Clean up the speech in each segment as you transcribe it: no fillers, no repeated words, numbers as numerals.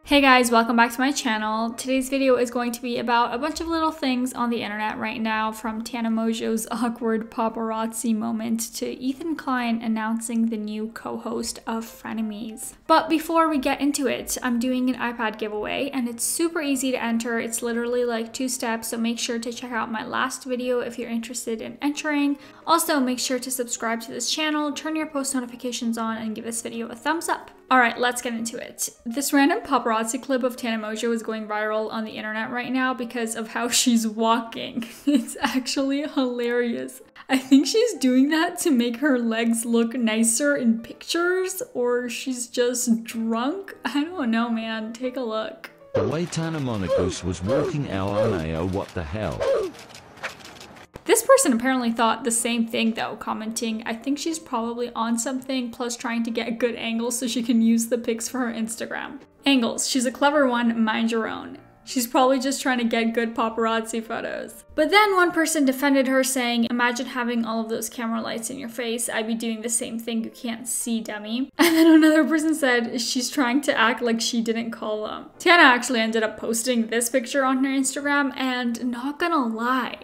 Hey guys, welcome back to my channel. Today's video is going to be about a bunch of little things on the internet right now, from Tana Mongeau's awkward paparazzi moment to Ethan Klein announcing the new co-host of Frenemies. But before we get into it, I'm doing an iPad giveaway and it's super easy to enter. It's literally like 2 steps, so make sure to check out my last video if you're interested in entering. Also, make sure to subscribe to this channel, turn your post notifications on, and give this video a thumbs up. Alright, let's get into it. This random paparazzi clip of Tana Mongeau is going viral on the internet right now because of how she's walking. It's actually hilarious. I think she's doing that to make her legs look nicer in pictures, or she's just drunk. I don't know, man. Take a look. The way Tana Mongeau was walking out, what the hell? This person apparently thought the same thing though, commenting, I think she's probably on something, plus trying to get good angles so she can use the pics for her Instagram. Angles, she's a clever one, mind your own. She's probably just trying to get good paparazzi photos. But then one person defended her, saying, imagine having all of those camera lights in your face. I'd be doing the same thing, you can't see, dummy. And then another person said she's trying to act like she didn't call them. Tana actually ended up posting this picture on her Instagram, and not gonna lie,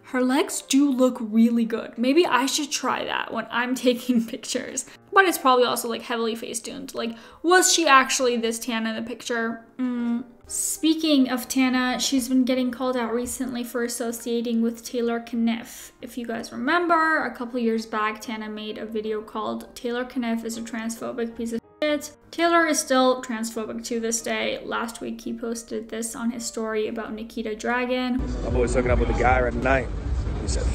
her legs do look really good. Maybe I should try that when I'm taking pictures. But it's probably also like heavily face-tuned. Like, was she actually this Tana in the picture? Speaking of Tana, she's been getting called out recently for associating with Taylor Canniff. If you guys remember, a couple years back, Tana made a video called Taylor Canniff is a transphobic piece of shit. Taylor is still transphobic to this day. Last week, he posted this on his story about Nikita Dragon. I'm always hooking up with a guy at night. He said,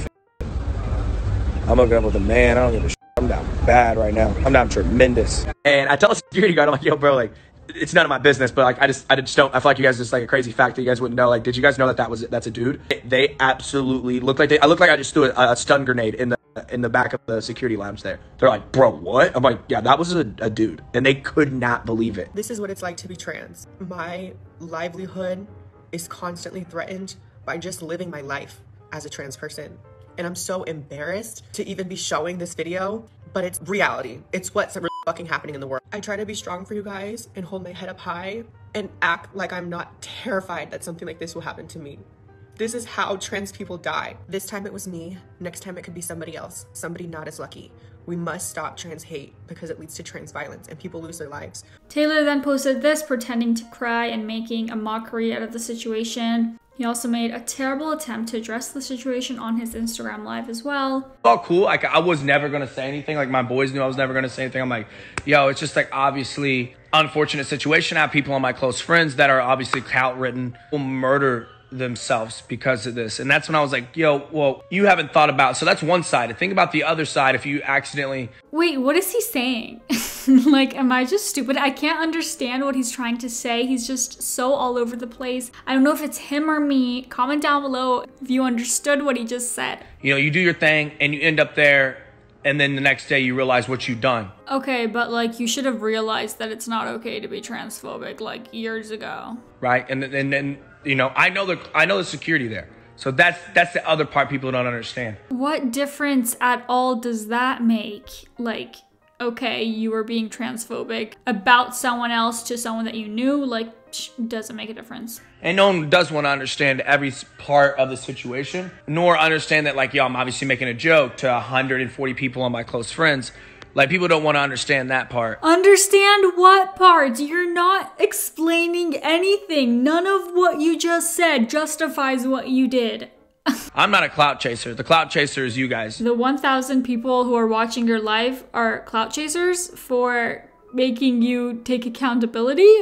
I'm hooking up with a man. I don't give a shit. I'm down bad right now. I'm down tremendous. And I tell the security guard, I'm like, yo, bro, like, it's none of my business, but like, I just don't, I feel like you guys just like a crazy fact that you guys wouldn't know. Like, did you guys know that that's a dude? They absolutely look like I look like I just threw a stun grenade in the back of the security lounge there. They're like, bro, what? I'm like, yeah, that was a dude. And they could not believe it. This is what it's like to be trans. My livelihood is constantly threatened by just living my life as a trans person. And I'm so embarrassed to even be showing this video, but it's reality. It's what's really fucking happening in the world. I try to be strong for you guys and hold my head up high and act like I'm not terrified that something like this will happen to me. This is how trans people die. This time it was me. Next time it could be somebody else, somebody not as lucky. We must stop trans hate because it leads to trans violence and people lose their lives. Taylor then posted this, pretending to cry and making a mockery out of the situation. He also made a terrible attempt to address the situation on his Instagram live as well. Oh, cool. Like, I was never going to say anything. Like, my boys knew I was never going to say anything. I'm like, yo, it's just like obviously unfortunate situation. I have people on my close friends that are obviously clout-ridden, will murder themselves because of this. And that's when I was like, yo, well, you haven't thought about, so that's one side. Think about the other side if you accidentally. Wait, what is he saying? Like, am I just stupid? I can't understand what he's trying to say. He's just so all over the place. I don't know if it's him or me. Comment down below if you understood what he just said. You know, you do your thing and you end up there, and then the next day you realize what you've done. Okay, but like, you should have realized that it's not okay to be transphobic like years ago. Right? And then you know, I know the security there. So that's the other part people don't understand. What difference at all does that make? Like, okay, you were being transphobic about someone else to someone that you knew, like, doesn't make a difference. And no one does want to understand every part of the situation, nor understand that, like, yo, I'm obviously making a joke to 140 people on my close friends. Like, people don't want to understand that part. Understand what part? You're not explaining anything. None of what you just said justifies what you did. I'm not a clout chaser. The clout chaser is you guys. The 1,000 people who are watching your live are clout chasers for making you take accountability?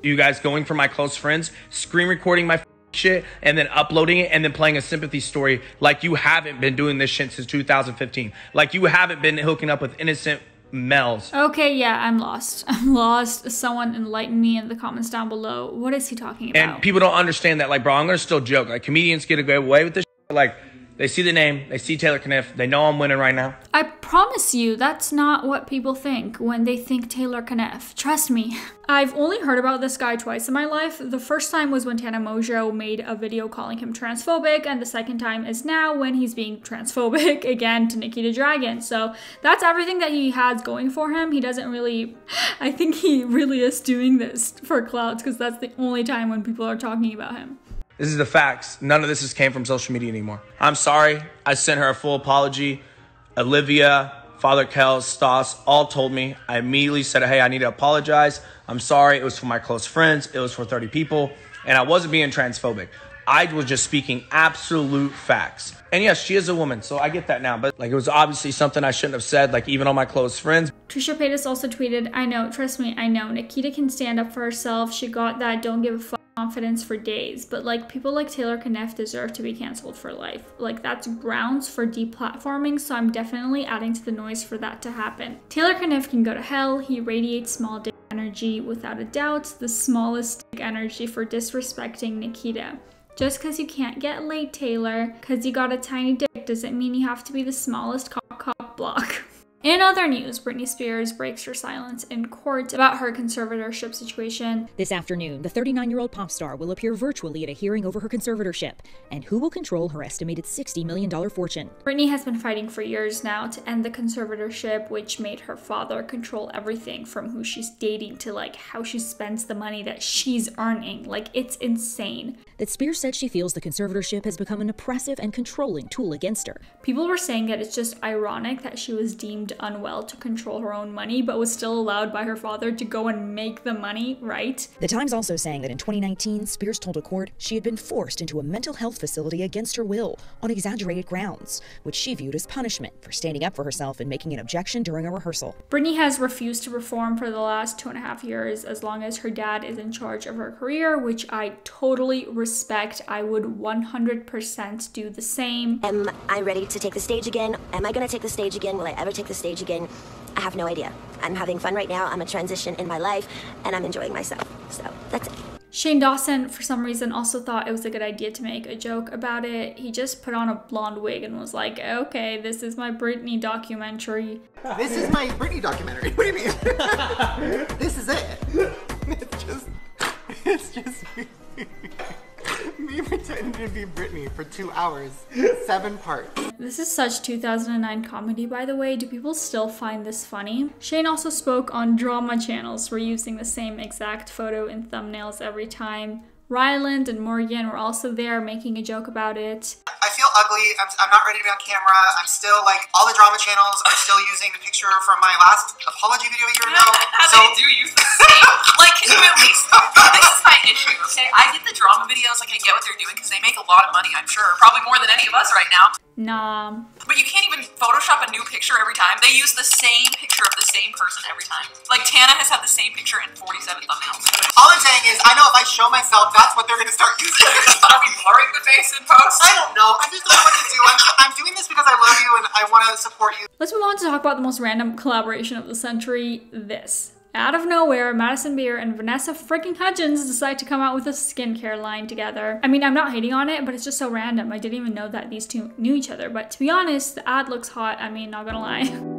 You guys going for my close friends, screen recording my shit, and then uploading it, and then playing a sympathy story like you haven't been doing this shit since 2015. Like you haven't been hooking up with innocent males. Okay, yeah, I'm lost. I'm lost. Someone enlighten me in the comments down below. What is he talking about? And people don't understand that. Like, bro, I'm gonna still joke. Like, comedians get away with this shit. Like, They see the name, they see Taylor Canniff, they know I'm winning right now. I promise you, that's not what people think when they think Taylor Canniff. Trust me. I've only heard about this guy twice in my life. The first time was when Tana Mongeau made a video calling him transphobic, and the second time is now when he's being transphobic again to Nikita Dragon. So that's everything that he has going for him. He doesn't really, I think he really is doing this for clout because that's the only time when people are talking about him. This is the facts. None of this came from social media anymore. I'm sorry. I sent her a full apology. Olivia, Father Kel, Stoss, all told me. I immediately said, hey, I need to apologize. I'm sorry. It was for my close friends. It was for 30 people. And I wasn't being transphobic. I was just speaking absolute facts. And yes, she is a woman, so I get that now. But like, it was obviously something I shouldn't have said, like even on my close friends. Trisha Paytas also tweeted, I know, trust me, I know. Nikita can stand up for herself. She got that don't give a fuck confidence for days. But like, people like Taylor Canniff deserve to be canceled for life. Like, that's grounds for deplatforming, so I'm definitely adding to the noise for that to happen. Taylor Canniff can go to hell. He radiates small dick energy, without a doubt, the smallest dick energy for disrespecting Nikita. Just because you can't get laid, Taylor, because you got a tiny dick doesn't mean you have to be the smallest cock block. In other news, Britney Spears breaks her silence in court about her conservatorship situation. This afternoon, the 39-year-old pop star will appear virtually at a hearing over her conservatorship and who will control her estimated $60 million fortune. Britney has been fighting for years now to end the conservatorship, which made her father control everything from who she's dating to like how she spends the money that she's earning. Like, it's insane. That Spears said she feels the conservatorship has become an oppressive and controlling tool against her. People were saying that it's just ironic that she was deemed unwell to control her own money, but was still allowed by her father to go and make the money, right? The Times also saying that in 2019, Spears told a court she had been forced into a mental health facility against her will on exaggerated grounds, which she viewed as punishment for standing up for herself and making an objection during a rehearsal. Britney has refused to perform for the last 2.5 years as long as her dad is in charge of her career, which I totally respect. I would 100% do the same. Am I ready to take the stage again? Am I going to take the stage again? Will I ever take the stage again? I have no idea. I'm having fun right now. I'm a transition in my life and I'm enjoying myself. So that's it. Shane Dawson, for some reason, also thought it was a good idea to make a joke about it. He just put on a blonde wig and was like, okay, this is my Britney documentary. This is my Britney documentary. What do you mean? This is it. It's just me pretending to be Britney for 2 hours, 7 parts. This is such 2009 comedy, by the way. Do people still find this funny? Shane also spoke on drama channels for using the same exact photo in thumbnails every time. Ryland and Morgan were also there making a joke about it. I feel ugly. I'm not ready to be on camera. I'm still like, all the drama channels are still using the picture from my last apology video a year ago. So they do use the same. Like, can you at least, this is my issue, okay? I get the drama videos, like I get what they're doing because they make a lot of money, I'm sure. Probably more than any of us right now. Nah. But you can't even Photoshop a new picture every time. They use the same picture of the same person every time. Like, Tana has had the same picture in 47 thumbnails. All I'm saying is, I know if I show myself, that's what they're going to start using. Are we blurring the face in post? I don't know. I just don't know what to do. I'm doing this because I love you and I want to support you. Let's move on to talk about the most random collaboration of the century, this. Out of nowhere, Madison and Vanessa freaking Hudgens decide to come out with a skincare line together. I mean, I'm not hating on it, but it's just so random. I didn't even know that these two knew each other. But to be honest, the ad looks hot. I mean, not gonna lie.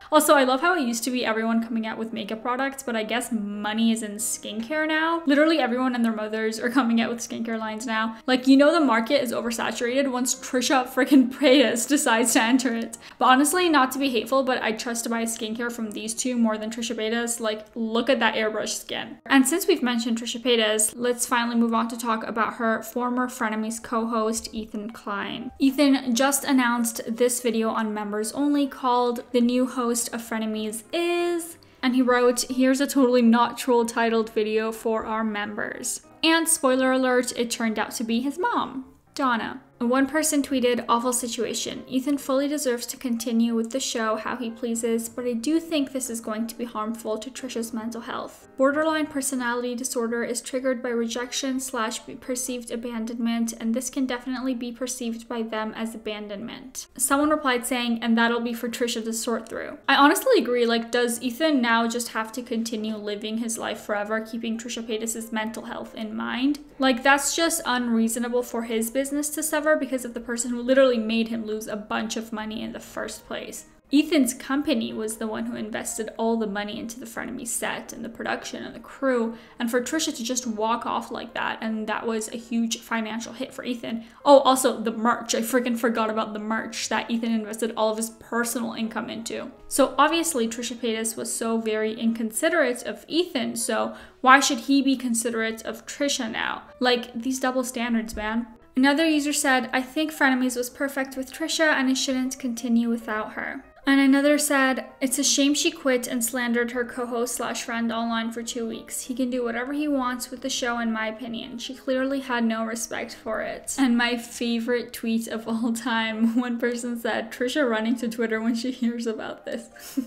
Also, I love how it used to be everyone coming out with makeup products, but I guess money is in skincare now. Literally everyone and their mothers are coming out with skincare lines now. Like, you know the market is oversaturated once Trisha freaking Paytas decides to enter it. But honestly, not to be hateful, but I trust to buy skincare from these two more than Trisha Paytas. Like, look at that airbrush skin. And since we've mentioned Trisha Paytas, let's finally move on to talk about her former Frenemies co-host, Ethan Klein. Ethan just announced this video on members only called The New Host of Frenemies Is, and he wrote, here's a totally not troll titled video for our members. And spoiler alert, it turned out to be his mom, Donna. One person tweeted, awful situation. Ethan fully deserves to continue with the show how he pleases, but I do think this is going to be harmful to Trisha's mental health. Borderline personality disorder is triggered by rejection / perceived abandonment, and this can definitely be perceived by them as abandonment. Someone replied saying, and that'll be for Trisha to sort through. I honestly agree, like, does Ethan now just have to continue living his life forever, keeping Trisha Paytas' mental health in mind? Like, that's just unreasonable for his business to suffer because of the person who literally made him lose a bunch of money in the first place. Ethan's company was the one who invested all the money into the Frenemies set and the production and the crew, and for Trisha to just walk off like that, and that was a huge financial hit for Ethan. Oh, also the merch. I freaking forgot about the merch that Ethan invested all of his personal income into. So obviously Trisha Paytas was so very inconsiderate of Ethan, so why should he be considerate of Trisha now? Like, these double standards, man. Another user said, I think Frenemies was perfect with Trisha and it shouldn't continue without her. And another said, it's a shame she quit and slandered her co-host / friend online for 2 weeks. He can do whatever he wants with the show in my opinion. She clearly had no respect for it. And my favorite tweet of all time, one person said, Trisha running to Twitter when she hears about this.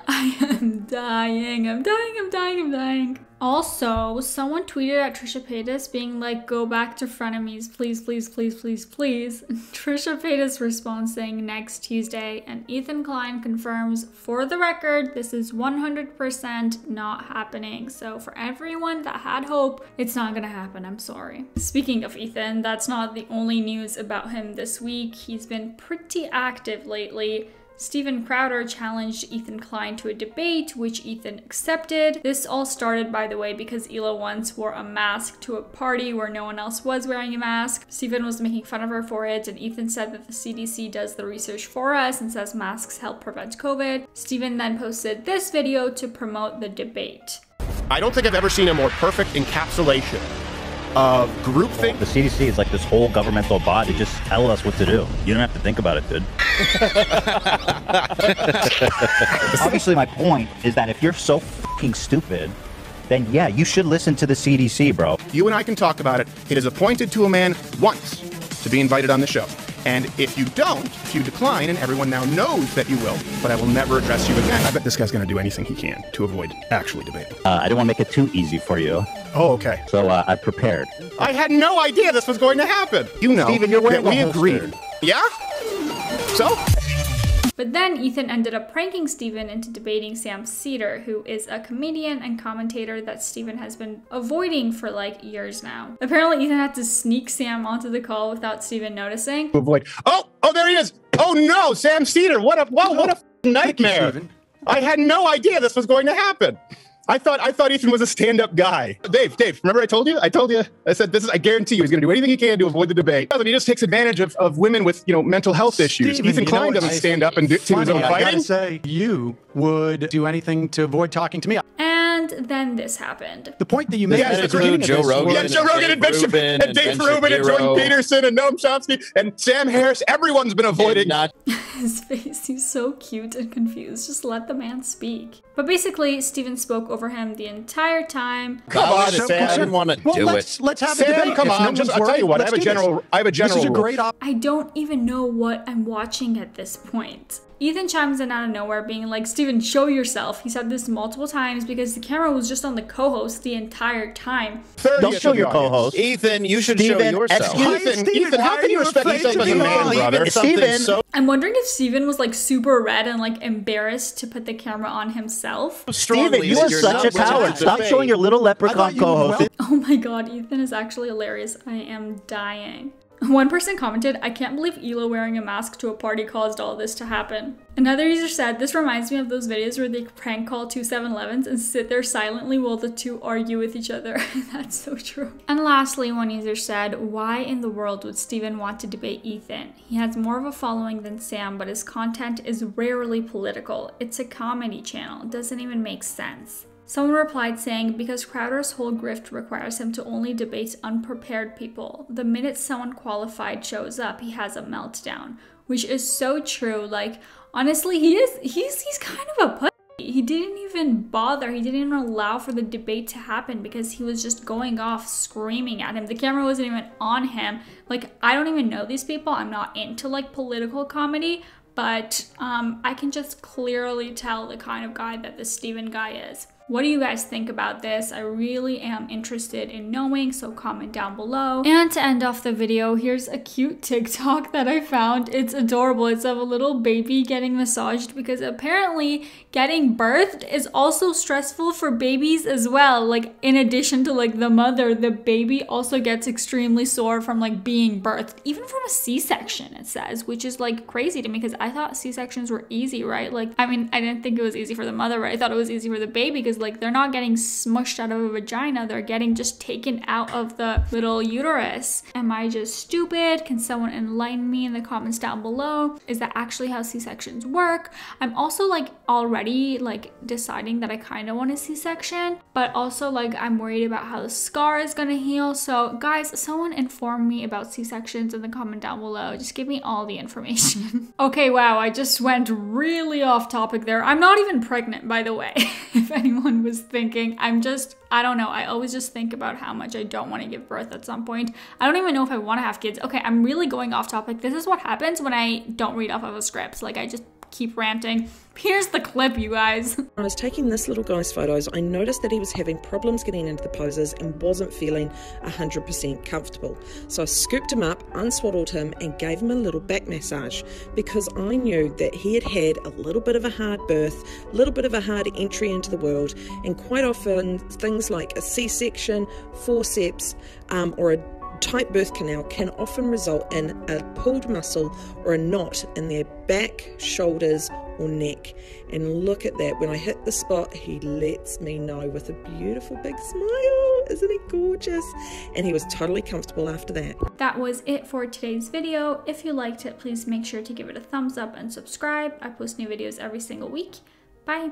I am dying. I'm dying. Also, someone tweeted at Trisha Paytas being like, go back to Frenemies, please. Trisha Paytas responds saying next Tuesday, and Ethan Klein confirms, for the record, this is 100% not happening. So for everyone that had hope, it's not gonna happen, I'm sorry. Speaking of Ethan, that's not the only news about him this week. He's been pretty active lately. Steven Crowder challenged Ethan Klein to a debate, which Ethan accepted. This all started, by the way, because Hila once wore a mask to a party where no one else was wearing a mask. Steven was making fun of her for it, and Ethan said that the CDC does the research for us and says masks help prevent COVID. Steven then posted this video to promote the debate. I don't think I've ever seen a more perfect encapsulation of groupthink. The CDC is like this whole governmental body. Just tell us what to do. You don't have to think about it, dude. Obviously, my point is that if you're so fucking stupid, then yeah, you should listen to the CDC, bro. You and I can talk about it. It is appointed to a man once to be invited on the show. And if you don't, if you decline, and everyone now knows that you will, but I will never address you again. I bet this guy's going to do anything he can to avoid actually debating. I didn't want to make it too easy for you. Oh, okay. So I prepared. I had no idea this was going to happen. You know, Steven, you're wearing that we a holster. agreed. Yeah? So? But then Ethan ended up pranking Steven into debating Sam Cedar, who is a comedian and commentator that Steven has been avoiding for like years now. Apparently Ethan had to sneak Sam onto the call without Steven noticing. Avoid. Oh, there he is. Oh no, Sam Cedar. What a nightmare. I had no idea this was going to happen. I thought Ethan was a stand-up guy. Dave, remember I told you? I said, I guarantee you he's going to do anything he can to avoid the debate. He just takes advantage of women with, mental health issues. Steven, Ethan Klein doesn't stand up and do his own I gotta fighting. say, you would do anything to avoid talking to me. And then this happened. The point that you made Yes, at the beginning of Joe this Rogan, was- yeah, Joe Rogan and Dave Rubin and Jordan Peterson and Noam Chomsky and Sam Harris. Everyone's been avoiding. His face, he's so cute and confused. Just let the man speak. But basically, Steven spoke over him the entire time. Come on, Sam, I didn't want to do it. Let's have a Sam, debate. come If on. no one's I'll tell you worried, what. I have a general This is a rule. great I don't even know what I'm watching at this point. Ethan chimes in out of nowhere being like, Steven, show yourself. He said this multiple times because the camera was just on the co-host the entire time. Don't show your co-host. Ethan, you should show yourself. Ethan, how can you respect yourself as a man, brother? Steven. I'm wondering if Steven was like super red and like embarrassed to put the camera on himself. Steven, you are such a coward. Stop showing your little leprechaun co-host. Oh my god, Ethan is actually hilarious. I am dying. One person commented, I can't believe Hila wearing a mask to a party caused all this to happen. Another user said, this reminds me of those videos where they prank call two 7-Elevens and sit there silently while the two argue with each other. That's so true. And lastly, one user said, why in the world would Steven want to debate Ethan? He has more of a following than Sam, but his content is rarely political. It's a comedy channel. It doesn't even make sense. Someone replied saying, because Crowder's whole grift requires him to only debate unprepared people. The minute someone qualified shows up, he has a meltdown. Which is so true. Like, honestly, he's kind of a pussy. he didn't even bother. He didn't even allow for the debate to happen because he was just going off screaming at him. The camera wasn't even on him. Like, I don't even know these people. I'm not into like political comedy, but I can just clearly tell the kind of guy that this Steven guy is. What do you guys think about this? I really am interested in knowing, so comment down below. And to end off the video, here's a cute TikTok that I found. It's adorable. It's of a little baby getting massaged because apparently getting birthed is also stressful for babies as well. Like, in addition to like the mother, the baby also gets extremely sore from like being birthed, even from a C-section, it says, which is like crazy to me because I thought C-sections were easy, right? Like, I mean, I didn't think it was easy for the mother, but I thought it was easy for the baby because like they're not getting smushed out of a vagina, they're getting just taken out of the little uterus. Am I just stupid? Can someone enlighten me in the comments down below? Is that actually how C-sections work? I'm also like already like deciding that I kind of want a C-section, but also like I'm worried about how the scar is gonna heal. So guys, someone inform me about C-sections in the comment down below. Just give me all the information. Okay, wow, I just went really off topic there. I'm not even pregnant, by the way, if anyone was thinking. I don't know. I always just think about how much I don't want to give birth at some point. I don't even know if I want to have kids. Okay, I'm really going off topic. This is what happens when I don't read off of a script. Like, I just keep ranting. Here's the clip, you guys. When I was taking this little guy's photos, I noticed that he was having problems getting into the poses and wasn't feeling 100% comfortable. So I scooped him up, unswaddled him, and gave him a little back massage because I knew that he had had a little bit of a hard birth, a little bit of a hard entry into the world, and quite often things like a C-section, forceps, or a tight birth canal can often result in a pulled muscle or a knot in their back, shoulders, or neck. And look at that, when I hit the spot, he lets me know with a beautiful big smile. Isn't he gorgeous? And he was totally comfortable after that. That was it for today's video. If you liked it, please make sure to give it a thumbs up and subscribe. I post new videos every single week. Bye.